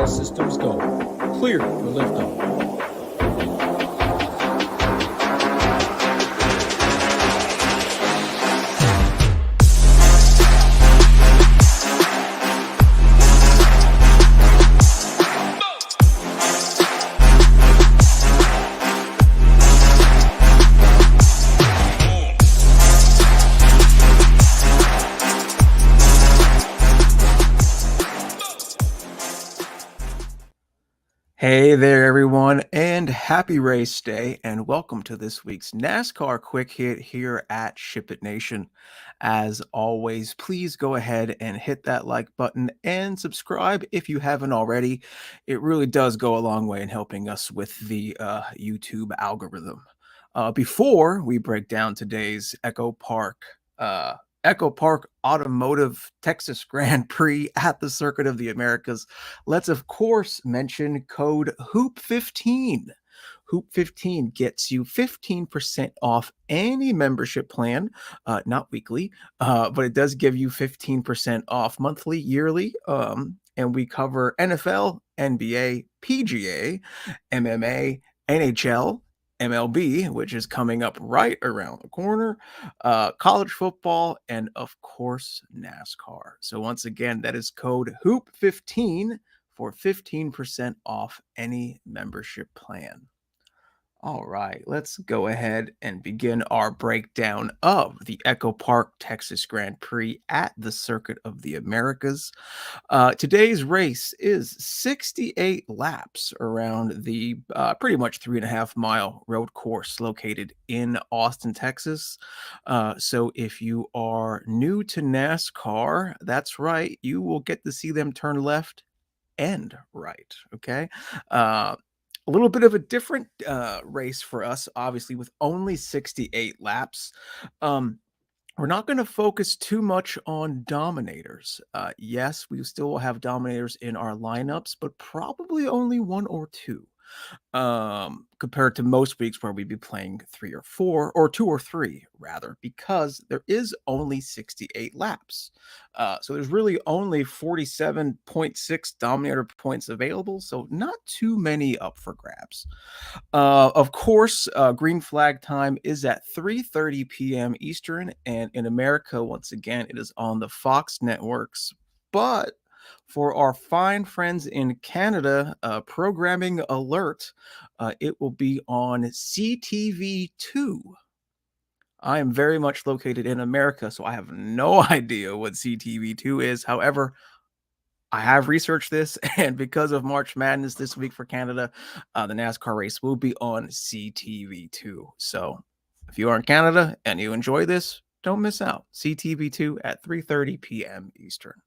All systems go. Clear for liftoff. Hey there, everyone, and happy race day, and welcome to this week's NASCAR Quick Hit here at SHIPIT Nation. As always, please go ahead and hit that like button and subscribe if you haven't already. It really does go a long way in helping us with the YouTube algorithm. Before we break down today's EchoPark Automotive Texas Grand Prix at the Circuit of the Americas, let's of course mention code HOOP15. HOOP15 gets you 15% off any membership plan, not weekly, but it does give you 15% off monthly, yearly, and we cover NFL, NBA, PGA, MMA, NHL, MLB, which is coming up right around the corner, college football, and of course, NASCAR. So once again, that is code HOOP15 for 15% off any membership plan. All right, let's go ahead and begin our breakdown of the EchoPark Texas Grand Prix at the Circuit of the Americas. Today's race is 68 laps around the pretty much 3.5-mile road course located in Austin, Texas. So if you are new to NASCAR, that's right, you will get to see them turn left and right, okay? A little bit of a different race for us, obviously, with only 68 laps. We're not going to focus too much on Dominators. Yes, we still will have Dominators in our lineups, but probably only one or two. Compared to most weeks where we'd be playing 3 or 4, or 2 or 3 rather, because there is only 68 laps. So there's really only 47.6 Dominator points available, so not too many up for grabs. Of course, green flag time is at 3:30 p.m. Eastern, and in America, once again, it is on the Fox networks, but for our fine friends in Canada, programming alert, it will be on CTV2. I am very much located in America, so I have no idea what CTV2 is. However, I have researched this, and because of March Madness this week for Canada, the NASCAR race will be on CTV2. So if you are in Canada and you enjoy this, don't miss out. CTV2 at 3:30 p.m. Eastern.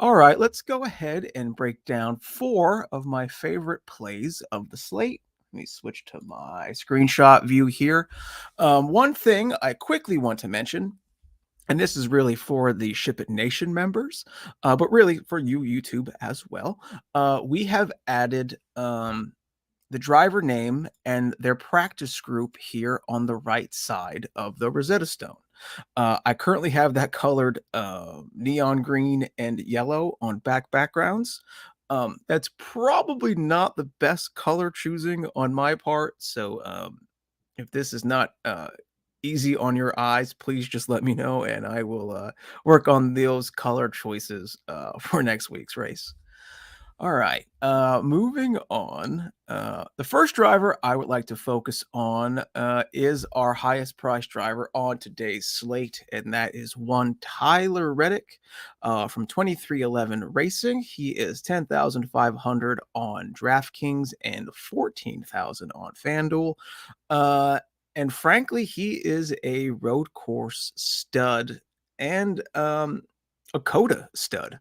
All right, let's go ahead and break down 4 of my favorite plays of the slate. Let me switch to my screenshot view here. One thing I quickly want to mention, and this is really for the SHIPIT Nation members, but really for you, YouTube, as well. We have added the driver name and their practice group here on the right side of the Rosetta Stone. I currently have that colored neon green and yellow on backgrounds. That's probably not the best color choosing on my part. So if this is not easy on your eyes, please just let me know and I will work on those color choices for next week's race. All right, moving on. The first driver I would like to focus on is our highest priced driver on today's slate, and that is one Tyler Reddick from 2311 Racing. He is 10,500 on DraftKings and 14,000 on FanDuel. And frankly, he is a road course stud and a COTA stud.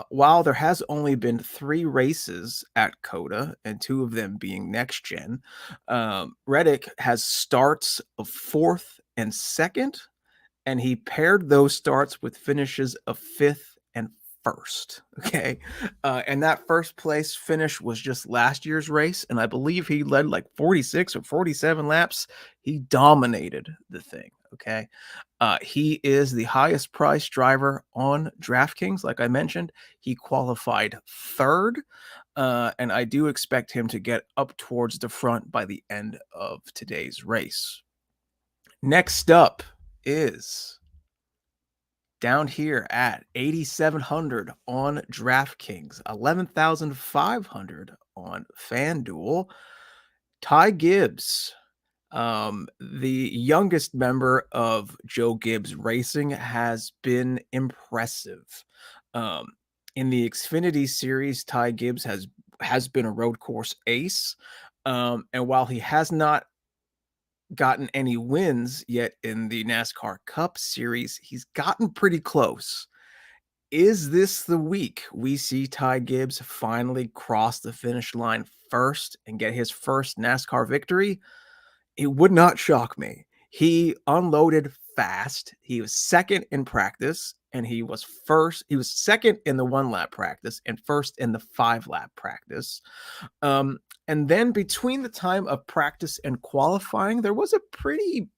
While there has only been 3 races at COTA, and 2 of them being next gen, Reddick has starts of 4th and 2nd, and he paired those starts with finishes of 5th and 1st. Okay. And that first place finish was just last year's race, and I believe he led like 46 or 47 laps. He dominated the thing. Okay. He is the highest priced driver on DraftKings. Like I mentioned, he qualified 3rd. And I do expect him to get up towards the front by the end of today's race. Next up is down here at 8,700 on DraftKings, 11,500 on FanDuel. Ty Gibbs, the youngest member of Joe Gibbs Racing, has been impressive. In the Xfinity Series, Ty Gibbs has been a road course ace. And while he has not gotten any wins yet in the NASCAR Cup Series, he's gotten pretty close. Is this the week we see Ty Gibbs finally cross the finish line first and get his first NASCAR victory? It would not shock me. He unloaded fast. He was second in practice, and he was second in the 1-lap practice and first in the 5-lap practice. And then between the time of practice and qualifying, there was a pretty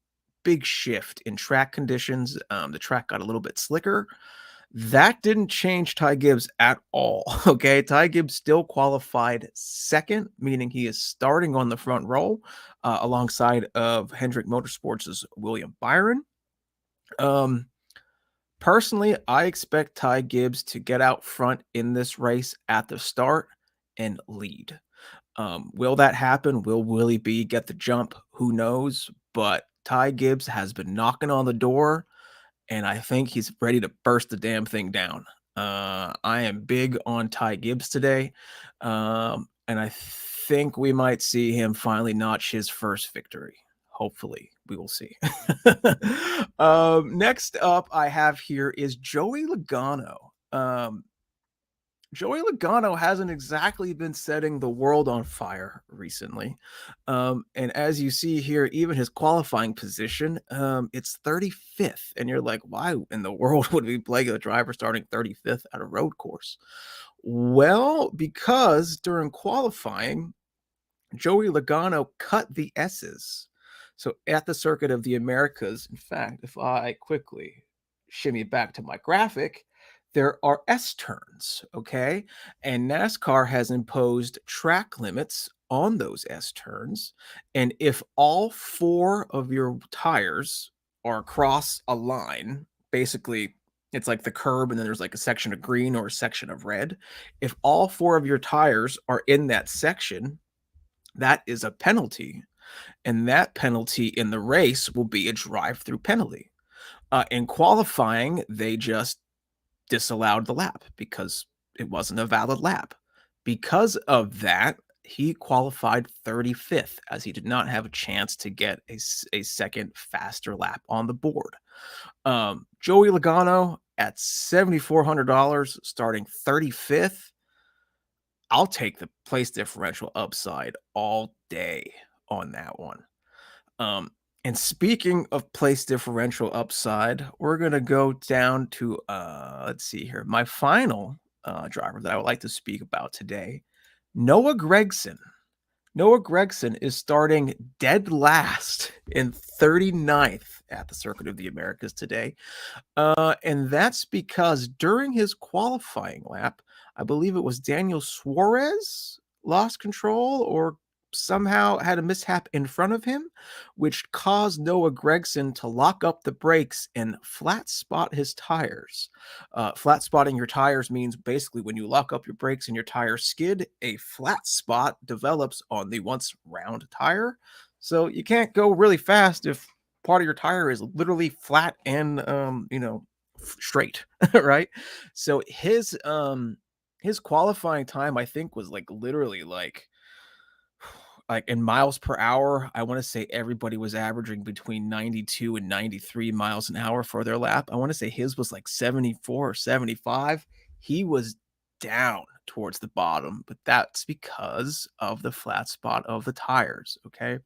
big shift in track conditions. The track got a little bit slicker. That didn't change Ty Gibbs at all. Okay. Ty Gibbs still qualified second, meaning he is starting on the front row alongside of Hendrick Motorsports' William Byron. Personally, I expect Ty Gibbs to get out front in this race at the start and lead. Will that happen? Will Willie B get the jump? Who knows? But Ty Gibbs has been knocking on the door, and I think he's ready to burst the damn thing down. I am big on Ty Gibbs today, and I think we might see him finally notch his first victory. Hopefully, we will see. Next up I have here is Joey Logano. Joey Logano hasn't exactly been setting the world on fire recently. And as you see here, even his qualifying position, it's 35th. And you're like, why in the world would we play a driver starting 35th at a road course? Well, because during qualifying, Joey Logano cut the S's. So at the Circuit of the Americas, in fact, if I quickly shimmy back to my graphic, there are S turns, okay? And NASCAR has imposed track limits on those S turns. And if all 4 of your tires are across a line, basically it's like the curb and then there's like a section of green or a section of red. If all 4 of your tires are in that section, that is a penalty. And that penalty in the race will be a drive-through penalty. In qualifying, they just disallowed the lap because it wasn't a valid lap. Because of that, he qualified 35th as he did not have a chance to get a second faster lap on the board. Joey Logano at $7,400 starting 35th. I'll take the place differential upside all day on that one. And speaking of place differential upside, we're going to go down to, let's see here, my final driver that I would like to speak about today, Noah Gragson. Noah Gragson is starting dead last in 39th at the Circuit of the Americas today. And that's because during his qualifying lap, I believe it was Daniel Suarez lost control or somehow had a mishap in front of him, which caused Noah Gragson to lock up the brakes and flat spot his tires. Flat spotting your tires means basically when you lock up your brakes and your tires skid, a flat spot develops on the once round tire. So you can't go really fast if part of your tire is literally flat and straight, right? So his qualifying time, I think, was literally like in miles per hour. I want to say everybody was averaging between 92 and 93 miles an hour for their lap. I want to say his was like 74 or 75. He was down towards the bottom, but that's because of the flat spot of the tires. Okay.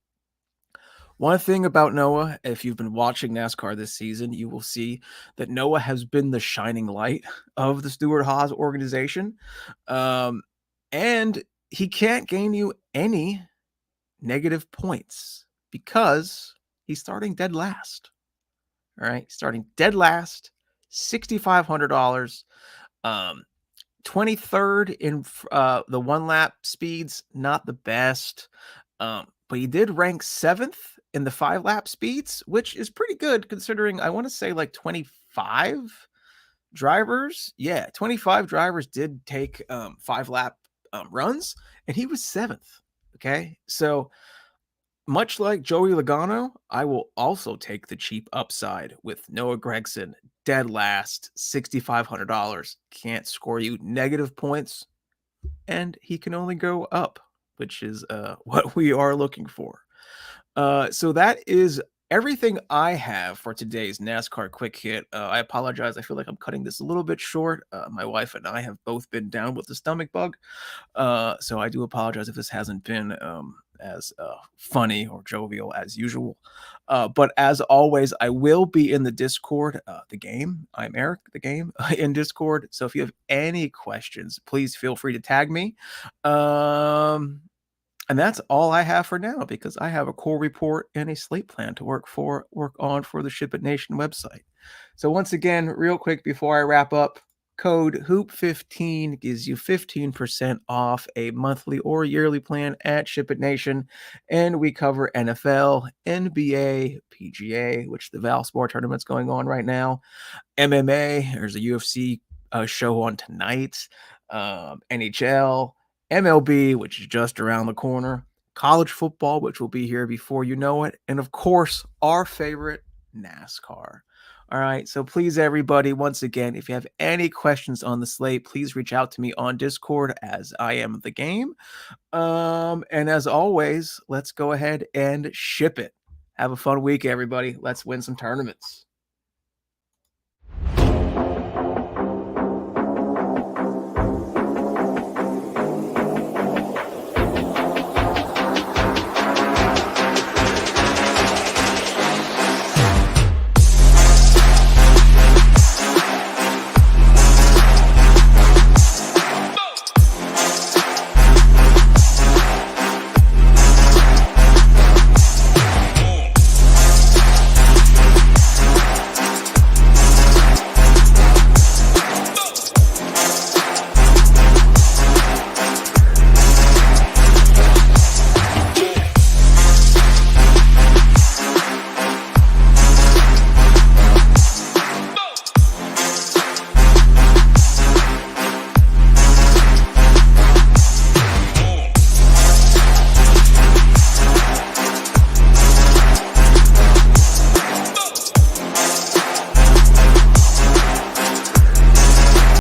One thing about Noah, if you've been watching NASCAR this season, you will see that Noah has been the shining light of the Stewart-Haas organization. And he can't gain you any negative points because he's starting dead last. All right. Starting dead last, $6,500. 23rd in the 1-lap speeds, not the best. But he did rank 7th in the 5-lap speeds, which is pretty good considering I want to say like 25 drivers. Yeah, 25 drivers did take 5-lap runs, and he was 7th. Okay, so much like Joey Logano, I will also take the cheap upside with Noah Gragson, dead last, $6,500. Can't score you negative points, and he can only go up, which is what we are looking for. So that is everything I have for today's NASCAR Quick Hit. I apologize. I feel like I'm cutting this a little bit short. My wife and I have both been down with the stomach bug. So I do apologize if this hasn't been as funny or jovial as usual. But as always, I will be in the Discord, the game. I'm Eric, the game in Discord. So if you have any questions, please feel free to tag me. And that's all I have for now because I have a core report and a slate plan to work on for the SHIPIT Nation website. So once again, real quick before I wrap up, code HOOP15 gives you 15% off a monthly or yearly plan at SHIPIT Nation. And we cover NFL, NBA, PGA, which the Valspar tournament's going on right now, MMA, there's a UFC show on tonight, NHL, MLB, which is just around the corner, college football, which will be here before you know it, and of course, our favorite, NASCAR. All right, so please, everybody, once again, if you have any questions on the slate, please reach out to me on Discord as I am the game. And as always, let's go ahead and ship it. Have a fun week, everybody. Let's win some tournaments.